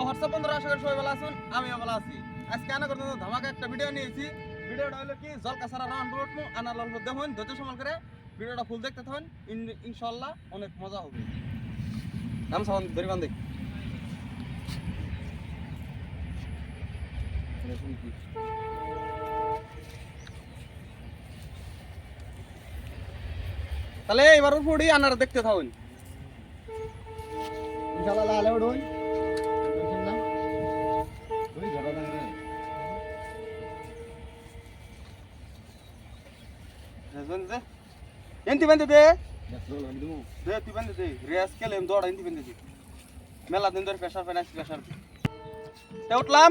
WhatsApp বন্ধুরা আশা করি সবাই ভালো আছেন, আমিও ভালো আছি। আজকে আনা করতে ধামাকা একটা ভিডিও নিয়েছি। ভিডিওটা হলো কি জলকাছাড়া রাউন্ড রোড আনার মধ্যে হন ধৈর্য সমান করে ভিডিওটা ফুল দেখতে থাকুন, ইনশাআল্লাহ অনেক মজা হবে। নাম সাউন্ড দরিবান দেখ তাহলে এবার ফুড়ি আনার দেখতে থাকুন ইনশাআল্লাহ। লালে উঠুন এন্তি বন্ধে দে দে তুই বন্ধে দে রেস কেলে এম দৌড়া এন্তি বন্ধে দে মেলা দিন ধরে প্রেসার তে উঠলাম।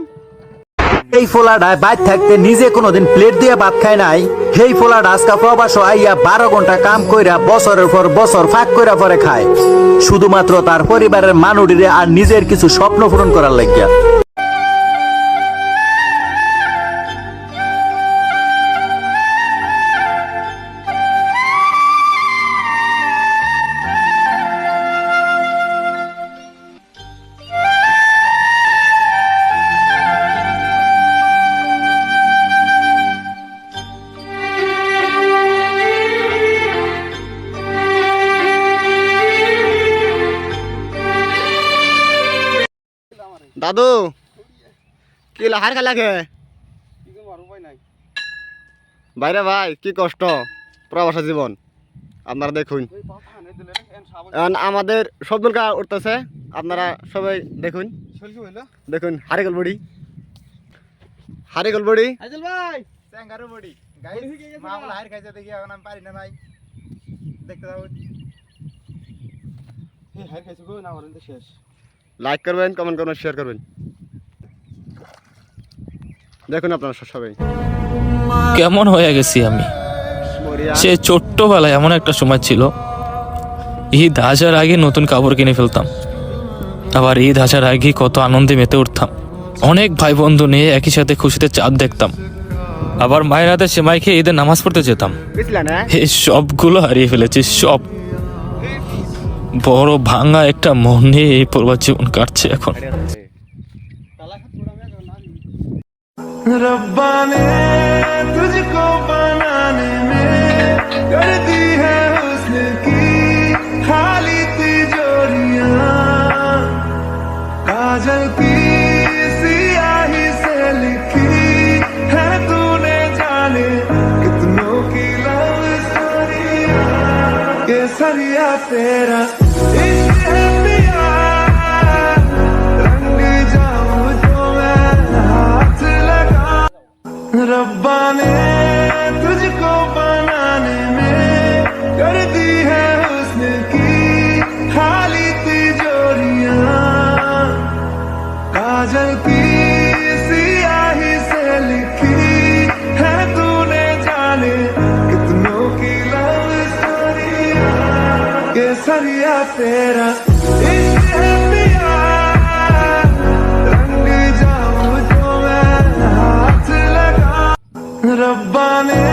এই ফোলাডায় বাইর থাকতে নিজে কোনোদিন প্লেট দিয়ে ভাত খায় নাই। সেই ফোলাডা আজকা প্রবাস আইয়া 12 ঘন্টা কাম কইরা বছরের পর বছর ফাঁক কইরা পরে খায়, শুধুমাত্র তার পরিবারের মানুষের আর নিজের কিছু স্বপ্ন পূরণ করার লাগিয়া। দাদু কি লাহার খেলা লাগে বাইরে ভাই, কি কষ্ট প্রবাসী জীবন আপনারা দেখুন। আমাদের সবদুল কা উঠতেছে, আপনারা সবাই দেখুন দেখুন। হারিগল বড়ি হারিগল বড়ি ভাই চ্যাঙ্গারু বডি গাইস মামলা হার খাইছে দেখি এখন আমি পারি না ভাই দেখতে যাও এই হাই খাইছো গো না আমাদের শেষ। লাইক করবেন, কমেন্ট করবেন, শেয়ার করবেন। দেখুন আপনারা সবাই কেমন হয়ে গেছি আমি। সে ছোট্টবেলায় এমন একটা সময় ছিল, ঈদ আসার আগে নতুন কাপড় কিনে ফেলতাম, আবার ঈদ আসার আগে কত আনন্দে মেতে উঠতাম। অনেক ভাই বন্ধু নিয়ে একই সাথে খুশিতে চাঁদ দেখতাম, আবার মায়ের হাতে সেমাই খেয়ে ঈদের নামাজ পড়তে যেতাম। এই সবগুলো হারিয়ে ফেলেছি, সব। বড় ভাঙা একটা মন নিয়ে এই পরিবার জীবন কাটছে এখন। रब्बा ने तुझको बनाने में कर दी है हुस्न की खाली तिजोरियां, काजल की सियाही से लिखी है तूने जाने कितनों की लव स्टोरियां। केसरिया तेरा इश्क है पिया, रंग जाऊं जो मैं हाथ लगा। रब्बा ने तुझको बनाने में कर दी है हुस्न की खाली तिजोरियां, काजल की सियाही से लिखी है तूने जाने कितनों की लव स्टोरियां। केसरिया तेरा इश्क है पिया, रंग जाऊं जो मैं हाथ लगा। रब्बा ने